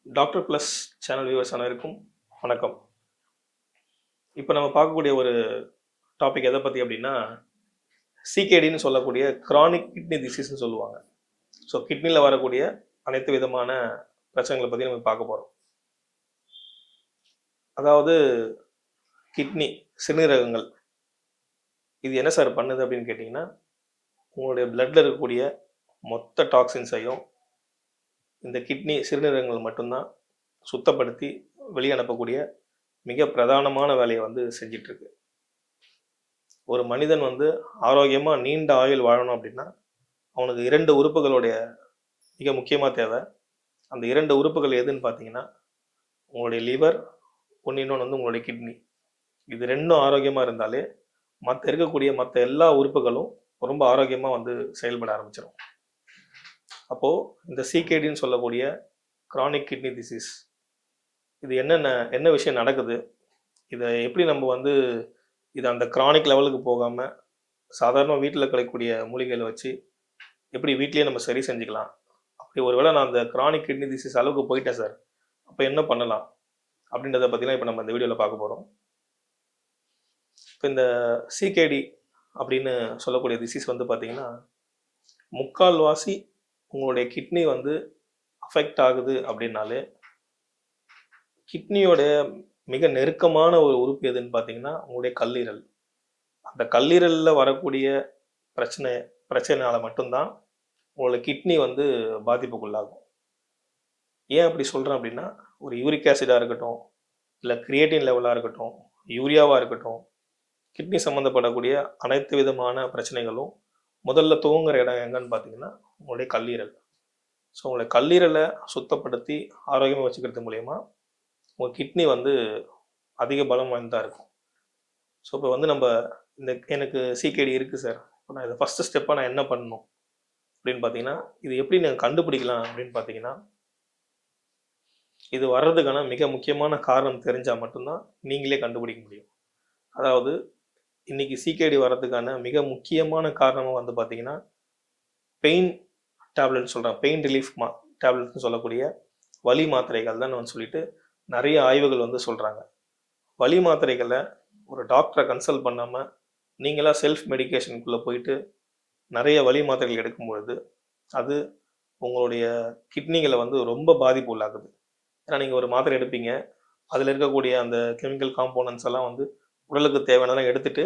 Doctor plus channel viewers அனைவருக்கும் வணக்கம். இப்போ நம்ம பார்க்கக்கூடிய ஒரு டாபிக் எதை பற்றி அப்படின்னா, சிகேடின்னு சொல்லக்கூடிய கிரானிக் கிட்னி டிசீஸ்னு சொல்லுவாங்க. ஸோ கிட்னியில் வரக்கூடிய அனைத்து விதமான பிரச்சனைகளை பற்றி நம்ம பார்க்க போகிறோம். அதாவது கிட்னி, சிறுநீரகங்கள், இது என்ன சார் பண்ணுது அப்படின்னு கேட்டிங்கன்னா, உங்களுடைய பிளட்டில் இருக்கக்கூடிய மொத்த டாக்ஸின்ஸையும் இந்த கிட்னி சிறுநீரகங்கள் மட்டும்தான் சுத்தப்படுத்தி வெளியே அனுப்பக்கூடிய மிக பிரதானமான வேலையை வந்து செஞ்சிட்ருக்கு. ஒரு மனிதன் வந்து ஆரோக்கியமாக நீண்ட ஆயுள் வாழணும் அப்படின்னா அவனுக்கு 2 உறுப்புகளுடைய மிக முக்கியமாக தேவை. அந்த 2 உறுப்புகள் எதுன்னு பார்த்தீங்கன்னா, உங்களுடைய லிவர், இன்னொன்று வந்து உங்களுடைய கிட்னி. இது 2ம் ஆரோக்கியமாக இருந்தாலே மற்ற எல்லா உறுப்புகளும் ரொம்ப ஆரோக்கியமாக வந்து செயல்பட ஆரம்பிச்சிடும். அப்போது இந்த சிகேடின்னு சொல்லக்கூடிய கிரானிக் கிட்னி டிசீஸ், இது என்ன விஷயம் நடக்குது, இதை எப்படி நம்ம வந்து இது அந்த கிரானிக் லெவலுக்கு போகாமல் சாதாரண வீட்டில் கிடைக்கக்கூடிய மூலிகைகளை வச்சு எப்படி வீட்லேயே நம்ம சரி செஞ்சுக்கலாம், அப்படி ஒருவேளை நான் அந்த கிரானிக் கிட்னி டிசீஸ் அளவுக்கு போயிட்டேன் சார், அப்போ என்ன பண்ணலாம் அப்படின்றத பற்றிலாம் இப்போ நம்ம இந்த வீடியோவில் பார்க்க போகிறோம். இப்போ இந்த சிகேடி அப்படின்னு சொல்லக்கூடிய டிசீஸ் வந்து பார்த்திங்கன்னா, முக்கால்வாசி உங்களுடைய கிட்னி வந்து அஃபெக்ட் ஆகுது அப்படின்னாலே, கிட்னியோட மிக நெருக்கமான ஒரு உறுப்பு எதுன்னு பார்த்தீங்கன்னா உங்களுடைய கல்லீரல். அந்த கல்லீரலில் வரக்கூடிய பிரச்சனைனால மட்டும்தான் உங்களோட கிட்னி வந்து பாதிப்புக்குள்ளாகும். ஏன் அப்படி சொல்கிறேன் அப்படின்னா, ஒரு யூரிக் ஆசிடாக இருக்கட்டும், இல்லை கிரியேட்டின் லெவலாக இருக்கட்டும், யூரியாவாக இருக்கட்டும், கிட்னி சம்மந்தப்படக்கூடிய அனைத்து விதமான பிரச்சனைகளும் முதல்ல துவங்குற இடம் எங்கன்னு பார்த்தீங்கன்னா உங்களுடைய கல்லீரல். ஸோ உங்களுடைய கல்லீரலை சுத்தப்படுத்தி ஆரோக்கியமாக வச்சுக்கிறது மூலயமா உங்கள் கிட்னி வந்து அதிக பலம் வாய்ந்ததாக இருக்கும். ஸோ இப்போ வந்து நம்ம எனக்கு சிகேடி இருக்குது சார், இப்போ நான் இதை ஃபஸ்ட்டு ஸ்டெப்பாக நான் என்ன பண்ணணும் அப்படின்னு பார்த்தீங்கன்னா, இது எப்படி நீங்கள் கண்டுபிடிக்கலாம் அப்படின்னு பார்த்தீங்கன்னா, இது வர்றதுக்கான மிக முக்கியமான காரணம் தெரிஞ்சால் மட்டும்தான் நீங்களே கண்டுபிடிக்க முடியும். அதாவது இன்றைக்கி சிகேடி வர்றதுக்கான மிக முக்கியமான காரணமாக வந்து பார்த்தீங்கன்னா, பெயின் டேப்லெட்னு சொல்கிறேன், பெயின் ரிலீஃப் டேப்லெட்னு சொல்லக்கூடிய வலி மாத்திரைகள் தான் வந்து சொல்லிட்டு நிறைய ஆய்வுகள் வந்து சொல்கிறாங்க. வலி மாத்திரைகளை ஒரு டாக்டரை கன்சல்ட் பண்ணாமல் நீங்களாக செல்ஃப் மெடிக்கேஷனுக்குள்ளே போயிட்டு நிறைய வலி மாத்திரைகள் எடுக்கும்பொழுது அது உங்களுடைய கிட்னிகளை வந்து ரொம்ப பாதிப்பு உள்ளாகுது. ஏன்னா நீங்கள் ஒரு மாத்திரை எடுப்பீங்க, அதில் இருக்கக்கூடிய அந்த கெமிக்கல் காம்போனன்ட்ஸ் எல்லாம் வந்து உடலுக்கு தேவையானதெல்லாம் எடுத்துட்டு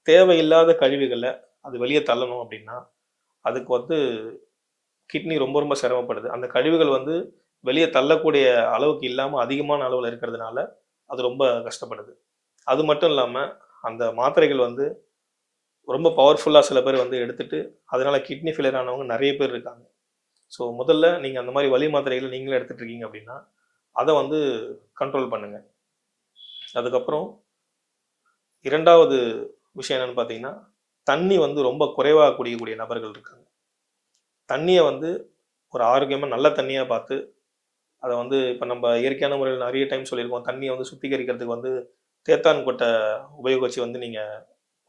தேவையில்லாத கழிவுகளை அது வெளியே தள்ளணும் அப்படின்னா அதுக்கு வந்து கிட்னி ரொம்ப ரொம்ப சிரமப்படுது. அந்த கழிவுகள் வந்து வெளியே தள்ளக்கூடிய அளவுக்கு இல்லாமல் அதிகமான அளவில் இருக்கிறதுனால அது ரொம்ப கஷ்டப்படுது. அது மட்டும் இல்லாமல் அந்த மாத்திரைகள் வந்து ரொம்ப பவர்ஃபுல்லாக சில பேர் வந்து எடுத்துட்டு அதனால் கிட்னி ஃபெயிலியர் ஆனவங்க நிறைய பேர் இருக்காங்க. ஸோ முதல்ல நீங்கள் அந்த மாதிரி வலி மாத்திரைகளை நீங்களே எடுத்துகிட்டு இருக்கீங்க அப்படின்னா அதை வந்து கண்ட்ரோல் பண்ணுங்கள். அதுக்கப்புறம் 2வது விஷயம் என்னென்னு பார்த்தீங்கன்னா, தண்ணி வந்து ரொம்ப குறைவாக குடிக்கக்கூடிய நபர்கள் இருக்காங்க. தண்ணியை வந்து ஒரு ஆரோக்கியமாக நல்ல தண்ணியாக பார்த்து அதை வந்து இப்போ நம்ம இயற்கையான முறையில் நிறைய டைம் சொல்லியிருக்கோம், தண்ணியை வந்து சுத்திகரிக்கிறதுக்கு வந்து தேத்தான் கொட்டை உபயோகித்து வந்து நீங்கள்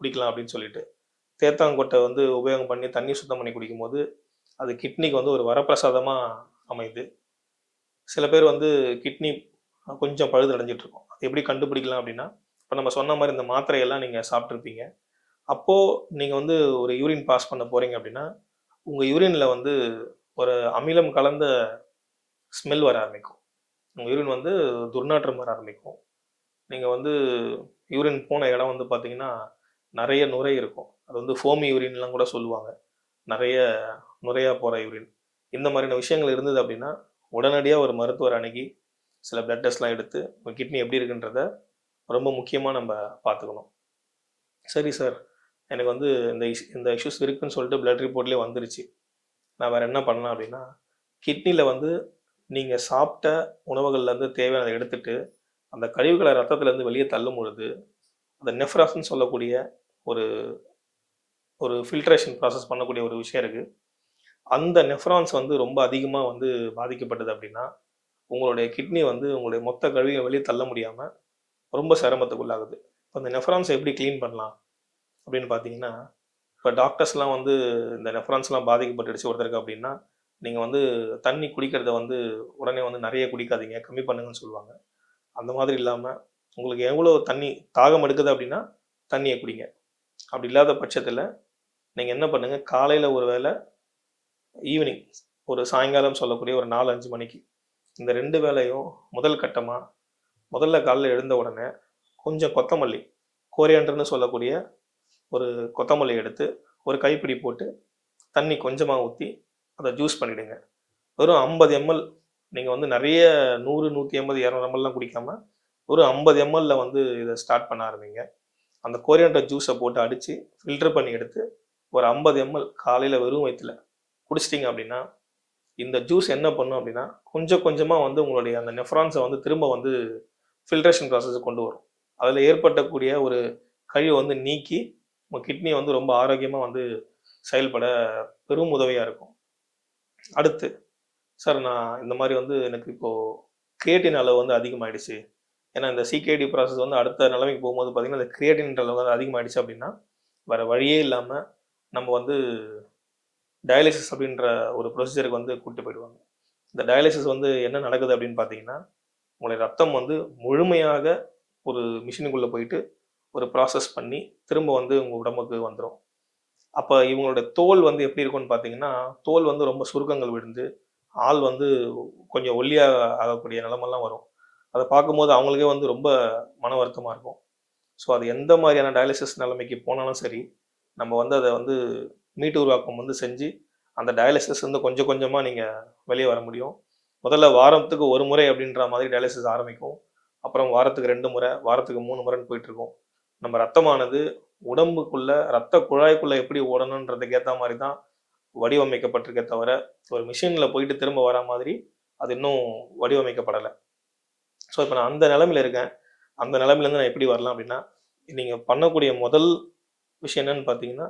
குடிக்கலாம் அப்படின்னு சொல்லிட்டு, தேத்தான் கொட்டை வந்து உபயோகம் பண்ணி தண்ணி சுத்தம் பண்ணி குடிக்கும்போது அது கிட்னிக்கு வந்து ஒரு வரப்பிரசாதமாக அமையுது. சில பேர் வந்து கிட்னி கொஞ்சம் பழுது அடைஞ்சிட்ருக்கோம். அது எப்படி கண்டுபிடிக்கலாம் அப்படின்னா, இப்போ நம்ம சொன்ன மாதிரி இந்த மாத்திரையெல்லாம் நீங்கள் சாப்பிட்ருப்பீங்க. அப்போது நீங்கள் வந்து ஒரு யூரின் பாஸ் பண்ண போகிறீங்க அப்படின்னா உங்கள் யூரினில் வந்து ஒரு அமிலம் கலந்த ஸ்மெல் வர ஆரம்பிக்கும். உங்கள் யூரின் வந்து துர்நாற்றம் வர ஆரம்பிக்கும். நீங்கள் வந்து யூரின் போன இடம் வந்து பார்த்தீங்கன்னா நிறைய நுரை இருக்கும். அது வந்து ஃபோமி யூரின்லாம் கூட சொல்லுவாங்க, நிறைய நுரையாக போகிற யூரின். இந்த மாதிரியான விஷயங்கள் இருந்தது அப்படின்னா உடனடியாக ஒரு மருத்துவர் அணுகி சில பிளட் டெஸ்ட்லாம் எடுத்து உங்கள் கிட்னி எப்படி இருக்குன்றத ரொம்ப முக்கியமாக நம்ம பார்த்துக்கணும். சரி சார், எனக்கு வந்து இந்த இஷ்யூஸ் இருக்குதுன்னு சொல்லிட்டு பிளட் ரிப்போர்ட்லேயே வந்துருச்சு, நான் வேறு என்ன பண்ணலாம் அப்படின்னா, கிட்னியில் வந்து நீங்கள் சாப்பிட்ட உணவுகள்லேருந்து தேவையானதை எடுத்துட்டு அந்த கழிவுகளை ரத்தத்துலேருந்து வெளியே தள்ளும் பொழுது அந்த நெஃப்ராஸ்ன்னு சொல்லக்கூடிய ஒரு ஒரு ஃபில்ட்ரேஷன் ப்ராசஸ் பண்ணக்கூடிய ஒரு விஷயம் இருக்குது. அந்த நெஃப்ரான்ஸ் வந்து ரொம்ப அதிகமாக வந்து பாதிக்கப்பட்டது அப்படின்னா உங்களுடைய கிட்னி வந்து உங்களுடைய மொத்த கழிவுகளை வெளியே தள்ள முடியாமல் ரொம்ப சிரமத்துக்குள்ளாகுது. இப்போ அந்த நெஃப்ரான்ஸை எப்படி க்ளீன் பண்ணலாம் அப்படின்னு பார்த்தீங்கன்னா, இப்போ டாக்டர்ஸ்லாம் வந்து இந்த நெஃப்ரான்ஸ்லாம் பாதிக்கப்பட்டுடுச்சு ஒருத்தருக்கு அப்படின்னா நீங்கள் வந்து தண்ணி குடிக்கிறத வந்து உடனே வந்து நிறைய குடிக்காதீங்க, கம்மி பண்ணுங்கன்னு சொல்லுவாங்க. அந்த மாதிரி இல்லாமல் உங்களுக்கு எவ்வளோ தண்ணி தாகம் எடுக்குது அப்படின்னா தண்ணியை குடிங்க. அப்படி இல்லாத பட்சத்தில் நீங்கள் என்ன பண்ணுங்கள், காலையில் ஒரு வேளை, ஈவினிங் ஒரு சாயங்காலம் சொல்லக்கூடிய ஒரு 4-5 மணிக்கு இந்த 2 வேளையும் முதல் கட்டமாக முதல்ல காலைல எழுந்த உடனே கொஞ்சம் கொத்தமல்லி, கோரியாண்டர்னு சொல்லக்கூடிய ஒரு கொத்தமல்லி எடுத்து ஒரு கைப்பிடி போட்டு தண்ணி கொஞ்சமாக ஊற்றி அதை ஜூஸ் பண்ணிவிடுங்க. வெறும் 50 எம்எல். நீங்கள் வந்து நிறைய 100, 150, 200 எம்எல்லாம் குடிக்காமல் ஒரு 50 எம்எல்ல வந்து இதை ஸ்டார்ட் பண்ண ஆரம்பிங்க. அந்த கோரியாண்டர் ஜூஸை போட்டு அடித்து ஃபில்டர் பண்ணி எடுத்து ஒரு 50 எம்எல் காலையில் வெறும் வயிற்றுல குடிச்சிட்டிங்க அப்படின்னா, இந்த ஜூஸ் என்ன பண்ணும் அப்படின்னா கொஞ்சம் கொஞ்சமாக வந்து உங்களுடைய அந்த நெஃப்ரான்ஸை வந்து திரும்ப வந்து ஃபில்ட்ரேஷன் ப்ராசஸை கொண்டு வரும். அதில் ஏற்படக்கூடிய ஒரு கழிவை வந்து நீக்கி உங்கள் கிட்னியை வந்து ரொம்ப ஆரோக்கியமாக வந்து செயல்பட பெரும் உதவியாக இருக்கும். அடுத்து, சார் நான் இந்த மாதிரி வந்து எனக்கு இப்போது கிரியேட்டின் அளவு வந்து அதிகமாகிடுச்சு. ஏன்னா இந்த சிகேடி ப்ராசஸ் வந்து அடுத்த நிலைமைக்கு போகும்போது பார்த்திங்கன்னா, இந்த கிரியேட்டின் அளவு வந்து அதிகமாகிடுச்சு அப்படின்னா வேறு வழியே இல்லாமல் நம்ம வந்து டயாலிசிஸ் அப்படின்ற ஒரு ப்ரொசீஜருக்கு வந்து கூப்பிட்டு போயிடுவாங்க. இந்த டயாலிசிஸ் வந்து என்ன நடக்குது அப்படின்னு பார்த்தீங்கன்னா, உங்களுடைய ரத்தம் வந்து முழுமையாக ஒரு மிஷினுக்குள்ளே போயிட்டு ஒரு ப்ராசஸ் பண்ணி திரும்ப வந்து உங்கள் உடம்புக்கு வந்துடும். அப்போ இவங்களோட தோல் வந்து எப்படி இருக்கும்னு பார்த்தீங்கன்னா, தோல் வந்து ரொம்ப சுருக்கங்கள் விழுந்து ஆள் வந்து கொஞ்சம் ஒல்லியாக ஆகக்கூடிய நிலமெல்லாம் வரும். அதை பார்க்கும்போது அவங்களுக்கே வந்து ரொம்ப மன வருத்தமாக இருக்கும். ஸோ அது எந்த மாதிரியான டயாலிசிஸ் நிலைமைக்கு போனாலும் சரி, நம்ம வந்து அதை வந்து மீட்டு உருவாக்கம் வந்து செஞ்சு அந்த டயாலிசிஸ் வந்து கொஞ்சம் கொஞ்சமாக நீங்கள் வெளியே வர முடியும். முதல்ல வாரத்துக்கு 1 முறை அப்படின்ற மாதிரி டயாலிசிஸ் ஆரம்பிக்கும். அப்புறம் வாரத்துக்கு 2 முறை, வாரத்துக்கு 3 முறைன்னு போயிட்டுருக்கும். நம்ம ரத்தமானது உடம்புக்குள்ள ரத்த குழாய்க்குள்ளே எப்படி ஓடணுன்றதுக்கு ஏற்ற மாதிரி தான் வடிவமைக்கப்பட்டிருக்கே தவிர, ஒரு மிஷினில் போயிட்டு திரும்ப வர மாதிரி அது இன்னும் வடிவமைக்கப்படலை. ஸோ இப்போ நான் அந்த நிலைமையில் இருக்கேன். அந்த நிலைமையிலேருந்து நான் எப்படி வரலாம் அப்படின்னா, நீங்கள் பண்ணக்கூடிய முதல் விஷயம் என்னன்னு பார்த்தீங்கன்னா,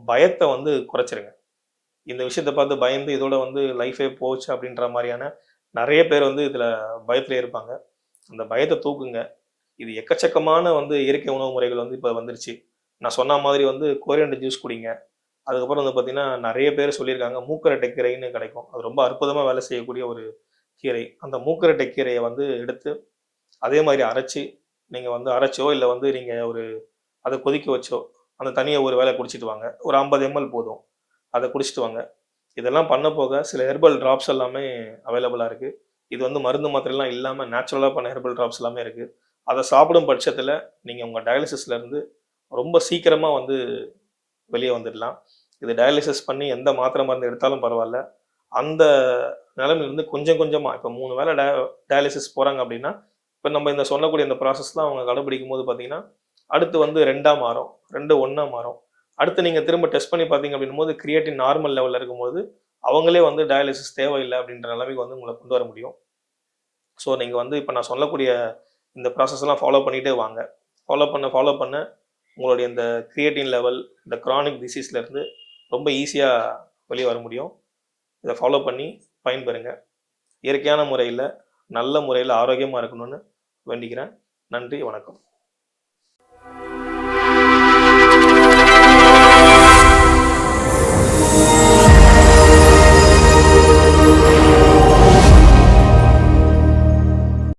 பயத்தை வந்து குறைச்சிருங்க. இந்த விஷயத்தை பார்த்து பயந்து இதோட வந்து லைஃபே போச்சு அப்படின்ற மாதிரியான நிறைய பேர் வந்து இதில் பயத்திலே இருப்பாங்க. அந்த பயத்தை தூக்குங்க. இது எக்கச்சக்கமான வந்து இயற்கை உணவு முறைகள் வந்து இப்போ வந்துருச்சு. நான் சொன்ன மாதிரி வந்து கோரியாண்டர் ஜூஸ் குடிங்க. அதுக்கப்புறம் வந்து பார்த்தீங்கன்னா, நிறைய பேர் சொல்லியிருக்காங்க மூக்கரட்டை கீரைன்னு கிடைக்கும். அது ரொம்ப அற்புதமாக வேலை செய்யக்கூடிய ஒரு கீரை. அந்த மூக்கரட்டை கீரையை வந்து எடுத்து அதே மாதிரி அரைச்சி, நீங்கள் வந்து அரைச்சோ இல்லை வந்து நீங்கள் ஒரு அதை கொதிக்க வச்சோ அந்த தண்ணியை ஒரு வேளை குடிச்சிட்டு வாங்க. ஒரு 50 எம்எல் போதும். அதை குடிச்சிட்டு வாங்க. இதெல்லாம் பண்ண போக சில ஹெர்பல் ட்ராப்ஸ் எல்லாமே அவைலபிளாக இருக்குது. இது வந்து மருந்து மாத்திரைலாம் இல்லாமல் நேச்சுரலாக பண்ண ஹெர்பல் ட்ராப்ஸ் எல்லாமே இருக்குது. அதை சாப்பிடும் பட்சத்தில் நீங்கள் உங்கள் டயாலிசிஸ்லேருந்து ரொம்ப சீக்கிரமாக வந்து வெளியே வந்துடலாம். இது டயாலிசிஸ் பண்ணி எந்த மாத்திரை மருந்து எடுத்தாலும் பரவாயில்ல. அந்த நிலைமையிலேருந்து கொஞ்சம் கொஞ்சமாக இப்போ 3 வேளை டயாலிசிஸ் போகிறாங்க அப்படின்னா, இப்போ நம்ம இந்த சொல்லக்கூடிய இந்த ப்ராசஸ்லாம் அவங்க கடைபிடிக்கும் போது பார்த்தீங்கன்னா, அடுத்து வந்து 2ஆ மாறும். 2 1ஆ மாறும். அடுத்து நீங்கள் திரும்ப டெஸ்ட் பண்ணி பார்த்தீங்க அப்படின்னும்போது கிரியேட்டின் நார்மல் லெவலில் இருக்கும்போது அவங்களே வந்து டயாலிசிஸ் தேவையில்லை அப்படின்ற நிலைமைக்கு வந்து உங்களை கொண்டு வர முடியும். ஸோ நீங்கள் வந்து இப்போ நான் சொல்லக்கூடிய இந்த ப்ராசஸ்லாம் ஃபாலோ பண்ணிகிட்டே வாங்க. ஃபாலோ பண்ண உங்களுடைய இந்த கிரியேட்டின் லெவல், இந்த கிரானிக் டிசீஸ்லேருந்து ரொம்ப ஈஸியாக வெளியே வர முடியும். இதை ஃபாலோ பண்ணி பயன்பெறுங்க. இயற்கையான முறையில், நல்ல முறையில் ஆரோக்கியமாக இருக்கணும்னு வேண்டிக்கிறேன். நன்றி, வணக்கம்.